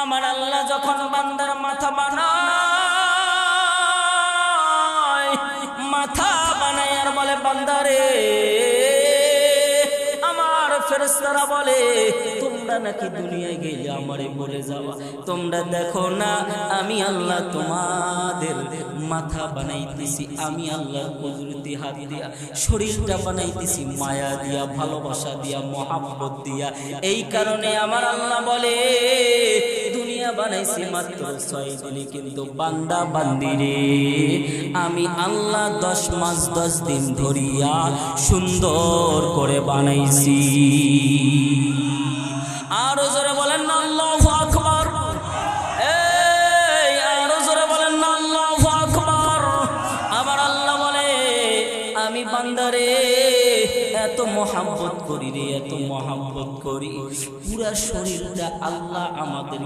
আমার আল্লাহ যখন বান্দার মাথা বানায়, মাথা বানায় আর বলে বান্দারে, আমার ফেরেশতারা বলে তোমরা নাকি দুনিয়ায় গেলে আমারে বলে যাওয়া, তোমরা দেখো না আমি আল্লাহ তোমাদের মাথা বানাইতেছি, আমি আল্লাহর কুদরতি হাত দিয়া শরীরটা বানাইতেছি মায়া দিয়া, ভালোবাসা দিয়া, মহাব্বত দিয়া। এই কারণে আমার আল্লাহ বলে দুনিয়া বানাইছি মাত্র 6 দিনে, কিন্তু বান্দা বান্দিরে আমি আল্লাহ 10 মাস 10 দিন ধরিয়া সুন্দর করে বানাইছি। আরো জোরে বলেন না আল্লাহু আকবার। এই আরো জোরে বলেন না আল্লাহু আকবার। আবার আল্লাহ বলে আমি বান্দারে এত মহব্বত করি রে, এত মহব্বত করি, পুরা শরীরটা আল্লাহ আমাদের